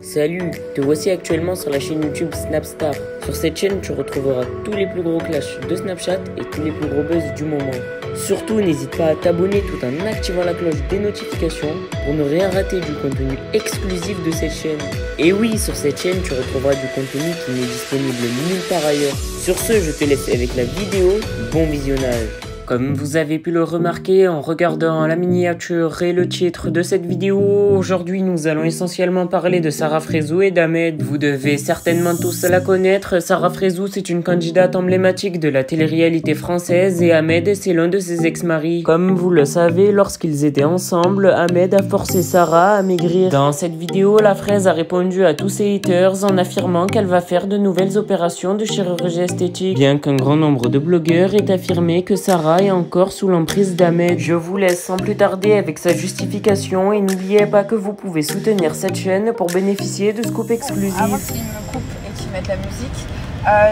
Salut, te voici actuellement sur la chaîne YouTube Snapstar. Sur cette chaîne, tu retrouveras tous les plus gros clashs de Snapchat et tous les plus gros buzz du moment. Surtout, n'hésite pas à t'abonner tout en activant la cloche des notifications pour ne rien rater du contenu exclusif de cette chaîne. Et oui, sur cette chaîne, tu retrouveras du contenu qui n'est disponible nulle part ailleurs. Sur ce, je te laisse avec la vidéo. Bon visionnage. Comme vous avez pu le remarquer en regardant la miniature et le titre de cette vidéo, aujourd'hui nous allons essentiellement parler de Sarah Frézou et d'Ahmed. Vous devez certainement tous la connaître. Sarah Frézou, c'est une candidate emblématique de la télé-réalité française et Ahmed, c'est l'un de ses ex-maris. Comme vous le savez, lorsqu'ils étaient ensemble, Ahmed a forcé Sarah à maigrir. Dans cette vidéo, la fraise a répondu à tous ses haters en affirmant qu'elle va faire de nouvelles opérations de chirurgie esthétique. Bien qu'un grand nombre de blogueurs aient affirmé que Sarah est encore sous l'emprise d'Ahmed. Je vous laisse sans plus tarder avec sa justification et n'oubliez pas que vous pouvez soutenir cette chaîne pour bénéficier de scoop exclusifs. Avant qu'ils me coupent et qu'ils mettent la musique,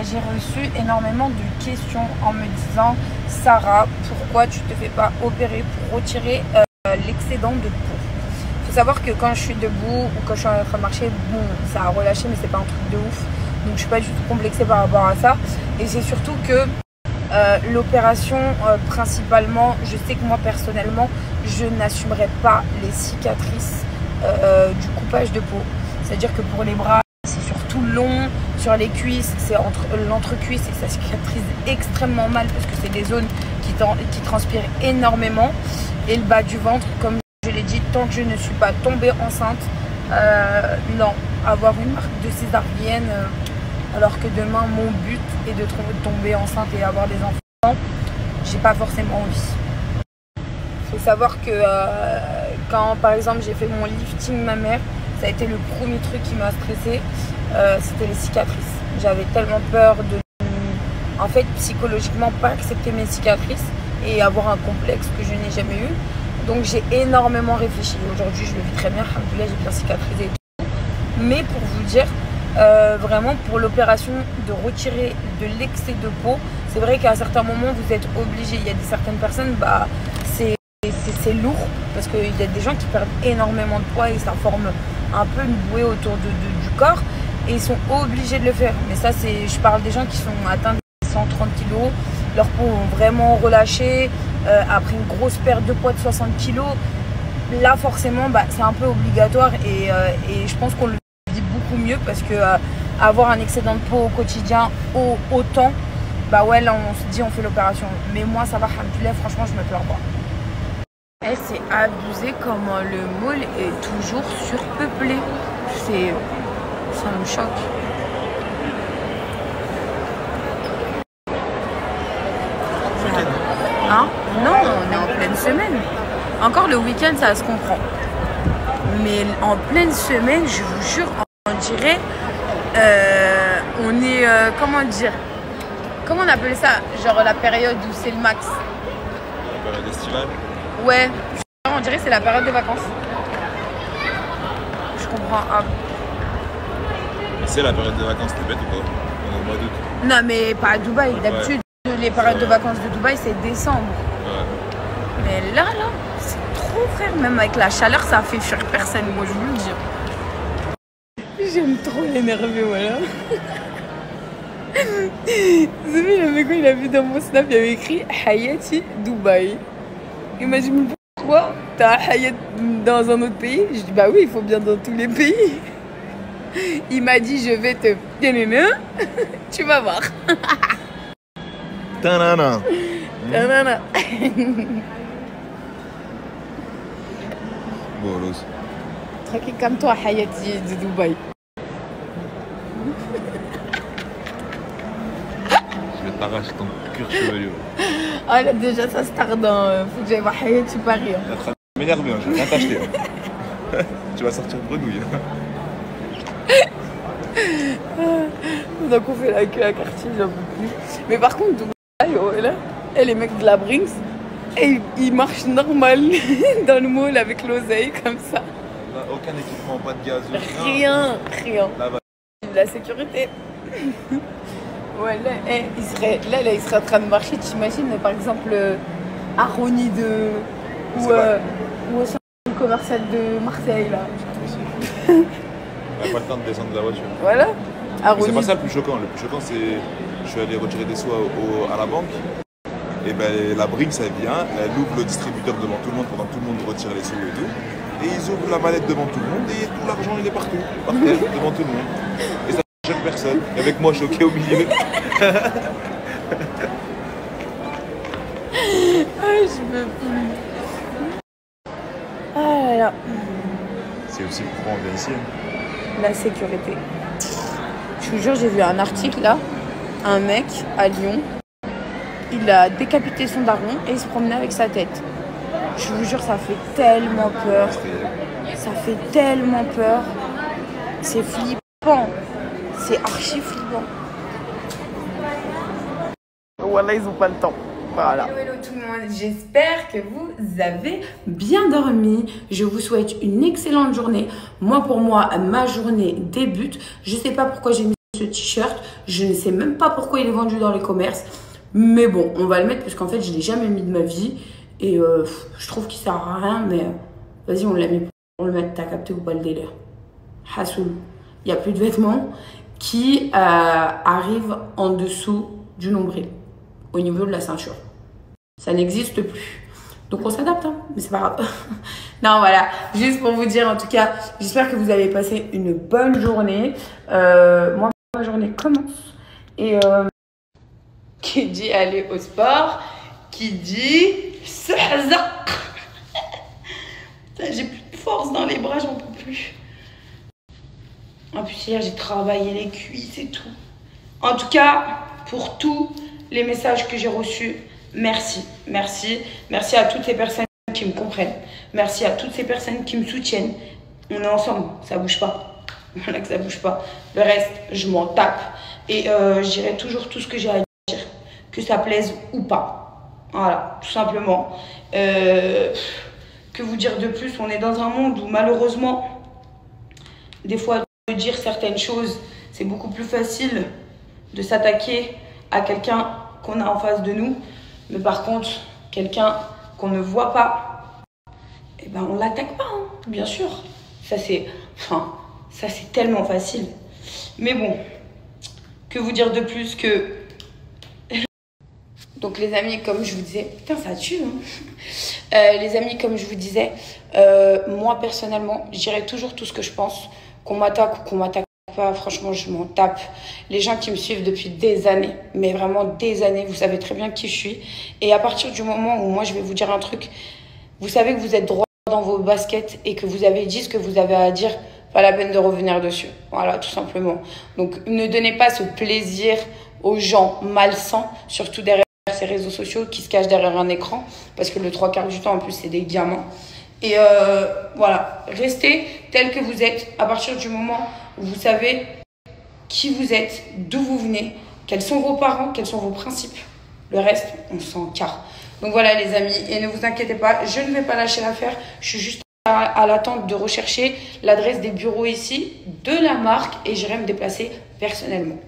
j'ai reçu énormément de questions en me disant « Sarah, pourquoi tu te fais pas opérer pour retirer l'excédent de peau ?» Il faut savoir que quand je suis debout ou quand je suis en train de marcher, bon, ça a relâché mais c'est pas un truc de ouf. Donc je suis pas du tout complexée par rapport à ça. Et c'est surtout que l'opération, principalement, je sais que moi personnellement, je n'assumerai pas les cicatrices du coupage de peau. C'est-à-dire que pour les bras, c'est surtout long, sur les cuisses, c'est entre l'entrecuisse et ça cicatrise extrêmement mal parce que c'est des zones qui transpirent énormément. Et le bas du ventre, comme je l'ai dit, tant que je ne suis pas tombée enceinte, non, avoir une marque de césarienne. Alors que demain, mon but est de tomber enceinte et avoir des enfants, j'ai pas forcément envie. Il faut savoir que quand, par exemple, j'ai fait mon lifting mammaire, ça a été le premier truc qui m'a stressée, c'était les cicatrices. J'avais tellement peur de, en fait, psychologiquement, pas accepter mes cicatrices et avoir un complexe que je n'ai jamais eu. Donc, j'ai énormément réfléchi. Aujourd'hui, je le vis très bien, alhamdoulilah, j'ai bien cicatrisé et tout. Mais pour vous dire, vraiment pour l'opération de retirer de l'excès de peau, c'est vrai qu'à certains moments vous êtes obligé, il y a certaines personnes, bah, c'est lourd parce qu'il y a des gens qui perdent énormément de poids et ça forme un peu une bouée autour du corps et ils sont obligés de le faire. Mais ça, je parle des gens qui sont atteints de 130 kg, leur peau ont vraiment relâché après une grosse perte de poids de 60 kg. Là forcément bah, c'est un peu obligatoire et je pense qu'on le mieux parce que avoir un excédent de peau au quotidien autant, bah ouais, là on se dit on fait l'opération, mais moi ça va, alhamdoulilah, franchement je me plains pas. Et c'est abusé comment le mall est toujours surpeuplé, ça me choque. Hein? Non, on est en pleine semaine. Encore le week-end ça se comprend, mais en pleine semaine, je vous jure, on dirait, on est, comment dire, comment on appelle ça, genre la période où c'est le max. La période estivale. Ouais, on dirait que c'est la période de vacances. Je comprends. Ah. C'est la période de vacances, t'es bête ou pas? On est au mois d'août. Non mais pas à Dubaï, d'habitude les périodes de vacances de Dubaï c'est décembre. Ouais. Mais là, c'est trop frère, même avec la chaleur ça fait fuir personne, moi je vous le dis. J'aime trop l'énerver, voilà. Vous avez vu le mec, il a vu dans mon snap, il avait écrit Hayati Dubaï. Il m'a dit, mais pourquoi t'as Hayat dans un autre pays? Je dis, bah oui, il faut bien dans tous les pays. Il m'a dit, je vais te... Tu vas voir. Tanana. Tanana. Bolos. Tranquille comme toi, Hayati de Dubaï. Je vais t'arracher ton cuir chevelu. Ah là déjà ça se tarde, hein. Faut que j'aille voir Hayati Paris. T'es en train de m'énerver, hein. Je vais rien t'acheter. Tu vas sortir grenouille. Donc on fait la queue à quartier, j'en peux plus. Mais par contre, Dubaï, oh, là, et les mecs de la Brinks, et ils marchent normal dans le mall avec l'oseille comme ça. Là, aucun équipement, pas de gaz. Rien. Là-bas. La sécurité. Ouais, là, il serait en train de marcher, t'imagines, par exemple, à Rony ou au centre commercial de Marseille, là. Il n'y a pas le train de descendre de la voiture. Voilà. C'est pas ça le plus choquant. Le plus choquant, c'est je suis allé retirer des sous à la banque. Et ben la Brinks, elle vient, elle ouvre le distributeur devant tout le monde pendant que tout le monde retire les sous et tout. Et ils ouvrent la mallette devant tout le monde et tout l'argent il est partout, par terre, devant tout le monde. Et ça ne choque personne. Et avec moi choqué au milieu. Je veux plus. Ah là là. C'est aussi pourquoi on vient ici. La sécurité. Je vous jure, j'ai vu un article là. Un mec à Lyon, il a décapité son daron et il se promenait avec sa tête. Je vous jure, ça fait tellement peur. Ça fait tellement peur. C'est flippant. C'est archi flippant. Voilà, ils ont pas le temps. Voilà. Hello tout le monde, j'espère que vous avez bien dormi. Je vous souhaite une excellente journée. Moi, pour moi, ma journée débute. Je sais pas pourquoi j'ai mis ce t-shirt. Je ne sais même pas pourquoi il est vendu dans les commerces. Mais bon, on va le mettre parce qu'en fait, je ne l'ai jamais mis de ma vie. Et je trouve qu'il sert à rien. Mais vas-y, on l'a mis pour le mettre. T'as capté ou pas le délire? Hassoul. Il n'y a plus de vêtements qui arrivent en dessous du nombril, au niveau de la ceinture. Ça n'existe plus. Donc on s'adapte, hein, mais c'est pas grave. Non, voilà, juste pour vous dire, en tout cas, j'espère que vous avez passé une bonne journée. Moi, ma journée commence. Et qui dit aller au sport, qui dit sahzaq. J'ai plus de force dans les bras, j'en peux plus. En plus, hier, j'ai travaillé les cuisses et tout. En tout cas, pour tous les messages que j'ai reçus, merci. Merci. Merci à toutes ces personnes qui me comprennent. Merci à toutes ces personnes qui me soutiennent. On est ensemble, ça bouge pas. Voilà que ça bouge pas. Le reste, je m'en tape. Et je dirai toujours tout ce que j'ai à dire. Que ça plaise ou pas. Voilà, tout simplement. Que vous dire de plus? On est dans un monde où malheureusement, des fois, de dire certaines choses, c'est beaucoup plus facile de s'attaquer à quelqu'un qu'on a en face de nous. Mais par contre, quelqu'un qu'on ne voit pas, eh ben on l'attaque pas, hein, bien sûr. Ça c'est tellement facile. Mais bon, que vous dire de plus que... Donc les amis, comme je vous disais, putain ça tue, hein. Les amis, comme je vous disais, moi personnellement, je dirais toujours tout ce que je pense. Qu'on m'attaque ou qu'on m'attaque pas, franchement, je m'en tape. Les gens qui me suivent depuis des années, mais vraiment des années, vous savez très bien qui je suis. Et à partir du moment où moi, je vais vous dire un truc, vous savez que vous êtes droit dans vos baskets et que vous avez dit ce que vous avez à dire, pas la peine de revenir dessus. Voilà, tout simplement. Donc, ne donnez pas ce plaisir aux gens malsains, surtout derrière ces réseaux sociaux qui se cachent derrière un écran, parce que le 3/4 du temps, en plus, c'est des gamins. Et voilà, restez tel que vous êtes à partir du moment où vous savez qui vous êtes, d'où vous venez, quels sont vos parents, quels sont vos principes. Le reste, on s'en carre. Donc voilà les amis, et ne vous inquiétez pas, je ne vais pas lâcher l'affaire. Je suis juste à l'attente de rechercher l'adresse des bureaux ici, de la marque, et j'irai me déplacer personnellement.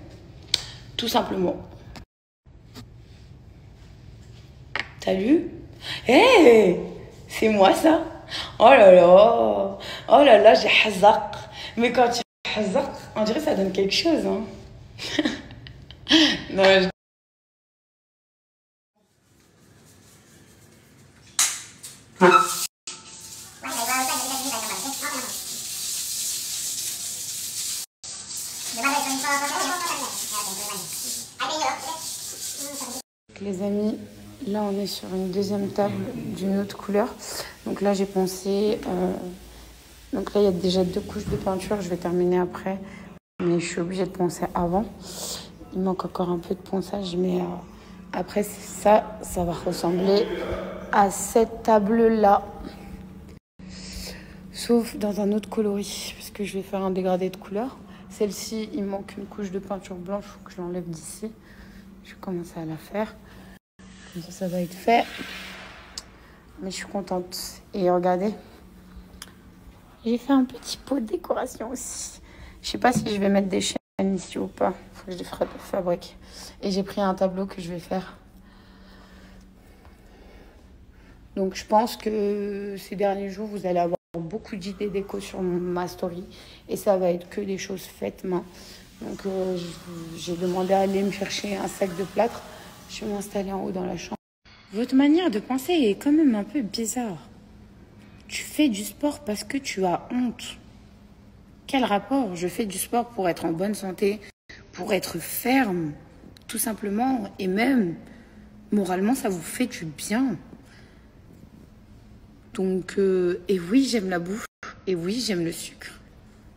Tout simplement. Salut. Hey, c'est moi ça? Oh là là, j'ai hazaq. Mais quand tu hazaq, on dirait que ça donne quelque chose, hein. Non, les amis, là on est sur une deuxième table d'une autre couleur. Donc là j'ai poncé. Donc là il y a déjà 2 couches de peinture. Je vais terminer après. Mais je suis obligée de poncer avant. Il manque encore un peu de ponçage. Mais après ça va ressembler à cette table-là. Sauf dans un autre coloris. Parce que je vais faire un dégradé de couleur. Celle-ci, il manque une couche de peinture blanche. Il faut que je l'enlève d'ici. Je vais commencer à la faire. Comme ça va être fait. Mais je suis contente. Et regardez, j'ai fait un petit pot de décoration aussi. Je sais pas si je vais mettre des chaînes ici ou pas. Il faut que je les fabrique. Et j'ai pris un tableau que je vais faire. Donc je pense que ces derniers jours, vous allez avoir beaucoup d'idées déco sur ma story et ça va être que des choses faites main. Donc j'ai demandé à aller me chercher un sac de plâtre. Je vais m'installer en haut dans la chambre. Votre manière de penser est quand même un peu bizarre. Tu fais du sport parce que tu as honte. Quel rapport? Je fais du sport pour être en bonne santé, pour être ferme, tout simplement. Et même, moralement, ça vous fait du bien. Donc, et oui, j'aime la bouffe. Et oui, j'aime le sucre.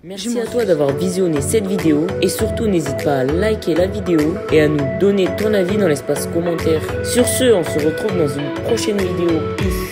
Merci à toi d'avoir visionné cette vidéo et surtout n'hésite pas à liker la vidéo et à nous donner ton avis dans l'espace commentaire. Sur ce, on se retrouve dans une prochaine vidéo. Peace.